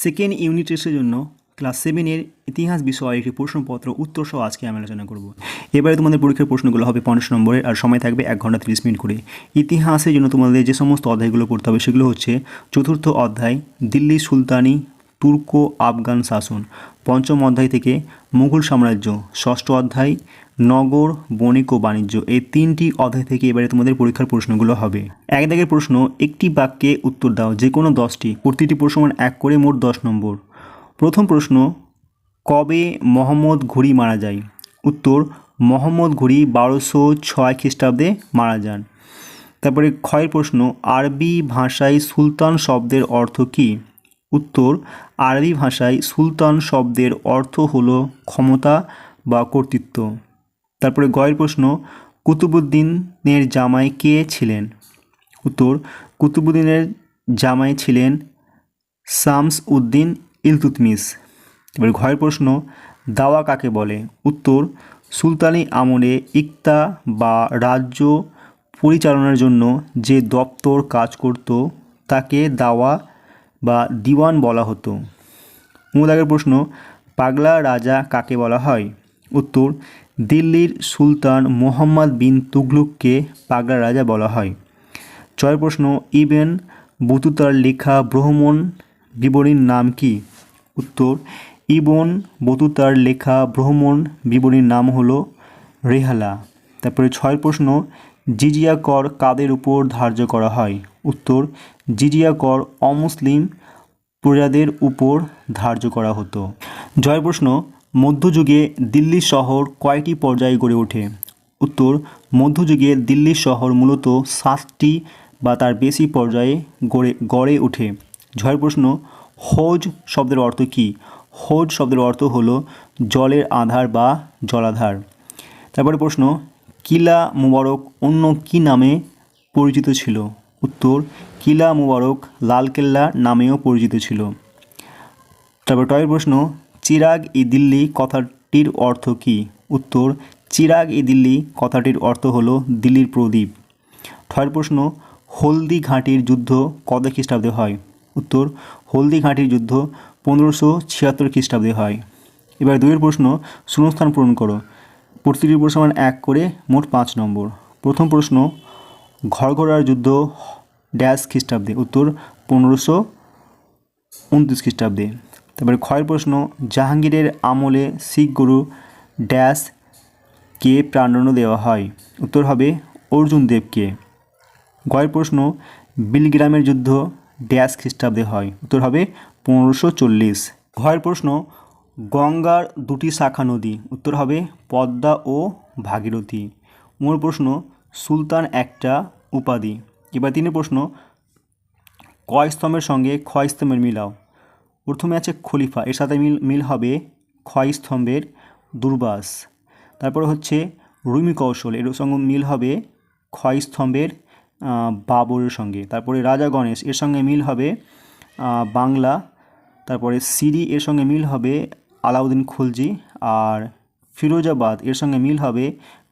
Second unit টেস্টের জন্য class 7-এর ইতিহাস বিষয়ে একটি প্রশ্নপত্র উত্তর সহ আজকে আমি আলোচনা করব। এবারে তোমাদের পরীক্ষার প্রশ্নগুলো হবে 50 নম্বরের, আর সময় থাকবে 1 ঘন্টা 30 মিনিট করে। ইতিহাসের জন্য তোমাদের যে সমস্ত অধ্যায়গুলো পড়তে হবে সেগুলো হচ্ছে চতুর্থ অধ্যায় দিল্লি সুলতানি তুর্কো আফগান শাসন, পঞ্চম অধ্যায় থেকে মুঘল সাম্রাজ্য, ষষ্ঠ অধ্যায় নগর বণিক ও বাণিজ্য। এই 3টি অধ্যায় থেকে এবারে তোমাদের পরীক্ষার প্রশ্নগুলো হবে। এক দাগের প্রশ্ন, একটি বাক্যে উত্তর দাও, যে কোনো 10টি, প্রতিটি প্রশ্ন 1 করে, মোট 10 নম্বর। প্রথম প্রশ্ন, কবে মোহাম্মদ ঘুরি মারা যায়? উত্তর, মোহাম্মদ ঘুরি 1206 খ্রিস্টাব্দে মারা যান। তারপরে ক্ষয়ের প্রশ্ন, আরবি ভাষায় সুলতান শব্দের অর্থ কী? উত্তর, আরবি ভাষায় সুলতান শব্দের অর্থ হলো ক্ষমতা বা কর্তৃত্ব। তারপরে গয়ের প্রশ্ন, কুতুবুদ্দিনের জামাই কে ছিলেন? উত্তর, কুতুবুদ্দিনের জামাই ছিলেন শামস উদ্দিন ইলতুৎমিশ। এবার ঘয়ের প্রশ্ন, দাওয়া কাকে বলে? উত্তর, সুলতানি আমলে ইকতা বা রাজ্য পরিচালনার জন্য যে দপ্তর কাজ করত তাকে দাওয়া বা দিওয়ান বলা হতো। মুদাগের প্রশ্ন, পাগলা রাজা কাকে বলা হয়? উত্তর, দিল্লির সুলতান মোহাম্মদ বিন তুগলুককে পাগলা রাজা বলা হয়। ছয়ের প্রশ্ন, ইবেন বতুতার লেখা ভ্রমণ বিবরণীর নাম কি? উত্তর, ইবন বতুতার লেখা ভ্রমণ বিবরণীর নাম হলো রেহালা। তারপরে 6 প্রশ্ন, জিজিয়া কর কাদের উপর ধার্য করা হয়? উত্তর, জিজিয়া কর অমুসলিম প্রজাদের উপর ধার্য করা হতো। জয়ের প্রশ্ন, মধ্যযুগে দিল্লি শহর কয়টি পর্যায়ে গড়ে ওঠে? উত্তর, মধ্যযুগে দিল্লি শহর মূলত 7টি বা তার বেশি পর্যায়ে গড়ে ওঠে। জয়ের প্রশ্ন, হৌজ শব্দের অর্থ কী? হৌজ শব্দের অর্থ হলো জলের আধার বা জলাধার। তারপরে প্রশ্ন, কিলা মুবারক অন্য কী নামে পরিচিত ছিল? উত্তর, কিলা মুবারক লালকেল্লা নামেও পরিচিত ছিল। তারপর টয়ের প্রশ্ন, চিরাগ ই দিল্লি কথাটির অর্থ কী? উত্তর, চিরাগ ই দিল্লি কথাটির অর্থ হলো দিল্লির প্রদীপ। ছয়ের প্রশ্ন, হলদি ঘাঁটির যুদ্ধ কত খ্রিস্টাব্দে হয়? উত্তর, হলদি ঘাঁটির যুদ্ধ 1576 খ্রিস্টাব্দে হয়। এবার 2 প্রশ্ন, শূন্যস্থান পূরণ করো। প্রতিটি প্রশ্ন 1 করে, মোট 5 নম্বর। প্রথম প্রশ্ন, ঘরঘরার যুদ্ধ ড্যাশ খ্রিস্টাব্দে? উত্তর, 1529 খ্রিস্টাব্দে। তারপরে ক্ষয়ের প্রশ্ন, জাহাঙ্গীরের আমলে শিখ গুরু ড্যাশ কে প্রাণদণ্ড দেওয়া হয়? উত্তর হবে অর্জুন দেবকে। গয়ের প্রশ্ন, বিলগ্রামের যুদ্ধ ড্যাশ খ্রিস্টাব্দে হয়? উত্তর হবে 1540। ঘয়ের প্রশ্ন, গঙ্গার 2টি শাখা নদী? উত্তর হবে পদ্মা ও ভাগীরথী। মূল প্রশ্ন, সুলতান একটা উপাধি। এবার 3 প্রশ্ন, কয় স্তম্ভের সঙ্গে ক্ষয় স্তম্ভের মিলাও? প্রথমে আছে খলিফা, এর সাথে মিল হবে ক্ষয় স্তম্ভের দুর্বাস। তারপরে হচ্ছে রুমি কৌশল, এর সঙ্গে মিল হবে ক্ষয় স্তম্ভের বাবরের সঙ্গে। তারপরে রাজা গণেশ, এর সঙ্গে মিল হবে বাংলা। তারপরে সিরি, এর সঙ্গে মিল হবে আলাউদ্দিন খলজি। আর ফিরোজাবাদ, এর সঙ্গে মিল হবে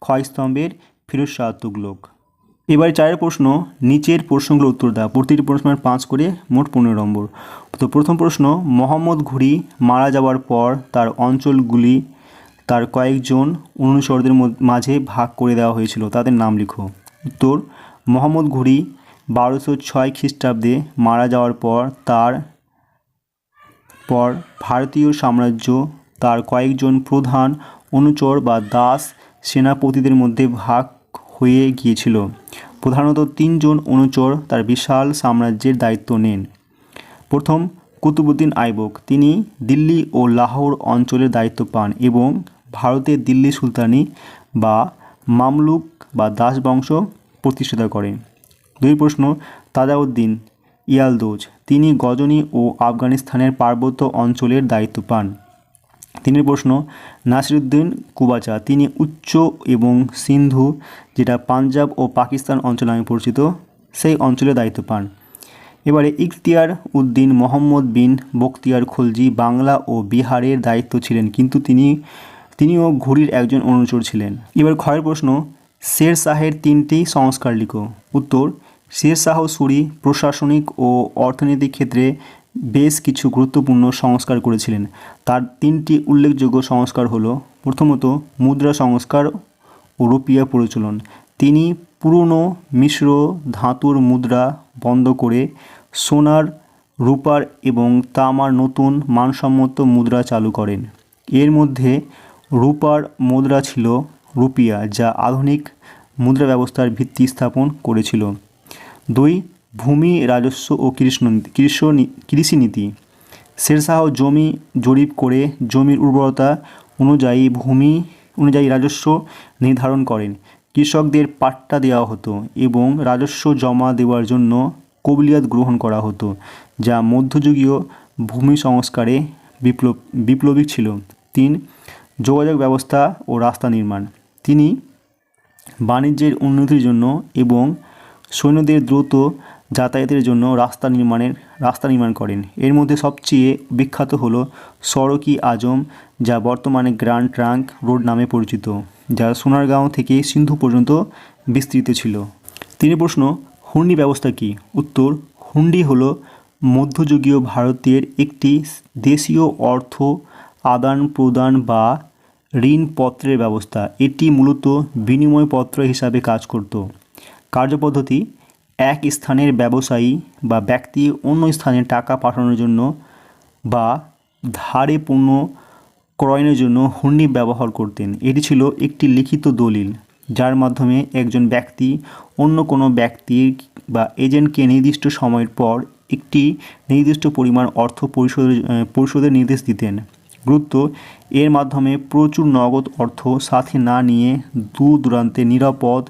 ক্ষয় স্তম্ভের ফিরোজ শাহ তুগলক। এবার 4 প্রশ্ন, নিচের প্রশ্নগুলো উত্তর দাও। প্রতিটি প্রশ্ন 5 করে, মোট 15 নম্বর। তো প্রথম প্রশ্ন, মোহাম্মদ ঘুরি মারা যাওয়ার পর তার অঞ্চলগুলি তার কয়েকজন অনুচরদের মাঝে ভাগ করে দেওয়া হয়েছিল, তাদের নাম লিখো। উত্তর, মোহাম্মদ ঘুরি 1206 খ্রিস্টাব্দে মারা যাওয়ার পর ভারতীয় সাম্রাজ্য তার কয়েকজন প্রধান অনুচর বা দাস সেনাপতিদের মধ্যে ভাগ হয়ে গিয়েছিল। প্রধানত 3 জন অনুচর তার বিশাল সাম্রাজ্যের দায়িত্ব নেন। প্রথম, কুতুবুদ্দিন আইবক, তিনি দিল্লি ও লাহোর অঞ্চলের দায়িত্ব পান এবং ভারতের দিল্লি সুলতানি বা মামলুক বা দাস বংশ প্রতিষ্ঠা করেন। 2 প্রশ্ন, তাজাউদ্দিন ইয়ালদোজ, তিনি গজনি ও আফগানিস্তানের পার্বত্য অঞ্চলের দায়িত্ব পান। 3 প্রশ্ন, নাসিরুদ্দিন কুবাচা, তিনি উচ্চ এবং সিন্ধু, যেটা পাঞ্জাব ও পাকিস্তান অঞ্চল নামে পরিচিত, সেই অঞ্চলের দায়িত্ব পান। এবারে ইখতিয়ার উদ্দিন মোহাম্মদ বিন বখতিয়ার খলজি বাংলা ও বিহারের দায়িত্ব ছিলেন, কিন্তু তিনিও ঘুরির একজন অনুচর ছিলেন। এবার ক্ষয়ের প্রশ্ন, শের শাহের 3টি সংস্কার লিখো। উত্তর, শের শাহ সুরি প্রশাসনিক ও অর্থনৈতিক ক্ষেত্রে বেশ কিছু গুরুত্বপূর্ণ সংস্কার করেছিলেন। তার তিনটি উল্লেখযোগ্য সংস্কার হলো, প্রথমত মুদ্রা সংস্কার ও রুপিয়া প্রচলন। তিনি পুরনো মিশ্র ধাতুর মুদ্রা বন্ধ করে সোনার, রূপার এবং তামার নতুন মানসম্মত মুদ্রা চালু করেন। এর মধ্যে রূপার মুদ্রা ছিল রুপিয়া, যা আধুনিক মুদ্রা ব্যবস্থার ভিত্তি স্থাপন করেছিল। 2. ভূমি রাজস্ব ও কৃষি নীতি। শেরশাহ জমি জরিপ করে জমির উর্বরতা অনুযায়ী রাজস্ব নির্ধারণ করেন। কৃষকদের পাট্টা দেওয়া হতো এবং রাজস্ব জমা দেওয়ার জন্য কবিলিয়ত গ্রহণ করা হতো, যা মধ্যযুগীয় ভূমি সংস্কারে বিপ্লবী ছিল। 3. যোগাযোগ ব্যবস্থা ও রাস্তা নির্মাণ। তিনি বাণিজ্যের উন্নতির জন্য এবং সৈন্যদের দ্রুত যাতায়াতের জন্য রাস্তা নির্মাণ করেন। এর মধ্যে সবচেয়ে বিখ্যাত হলো সড়ক-ই আজম, যা বর্তমানে গ্র্যান্ড ট্রাঙ্ক রোড নামে পরিচিত, যা সোনারগাঁও থেকে সিন্ধু পর্যন্ত বিস্তৃত ছিল। 3 প্রশ্ন, হুন্ডি ব্যবস্থা কী? উত্তর, হুন্ডি হলো মধ্যযুগীয় ভারতের একটি দেশীয় অর্থ আদান প্রদান বা ঋণপত্রের ব্যবস্থা। এটি মূলত বিনিময়পত্র হিসাবে কাজ করত। কার্যপদ্ধতি: এক স্থানের ব্যবসায়ী বা ব্যক্তি অন্য স্থানে টাকা পাঠানোর জন্য বা ধারে পণ্য ক্রয়ের জন্য হুন্ডি ব্যবহার করতেন। এটি ছিল একটি লিখিত দলিল, যার মাধ্যমে একজন ব্যক্তি অন্য কোনো ব্যক্তির বা এজেন্টকে নির্দিষ্ট সময়ের পর একটি নির্দিষ্ট পরিমাণ অর্থ পরিশোধের নির্দেশ দিতেন। গুরুত্ব: এর মাধ্যমে প্রচুর নগদ অর্থ সাথে না নিয়ে দূর দূরান্তে নিরাপদ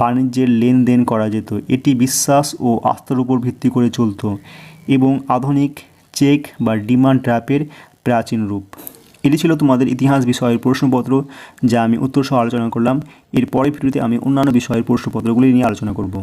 বাণিজ্যের লেনদেন করা যেত। এটি বিশ্বাস ও আস্থার উপর ভিত্তি করে চলত এবং আধুনিক চেক বা ডিমান্ড ড্রাফটের প্রাচীন রূপ। এটি ছিল তোমাদের ইতিহাস বিষয়ের প্রশ্নপত্র, যা আমি উত্তর সহ আলোচনা করলাম। এর পরের ভিডিওতে আমি অন্যান্য বিষয়ের প্রশ্নপত্রগুলি নিয়ে আলোচনা করব।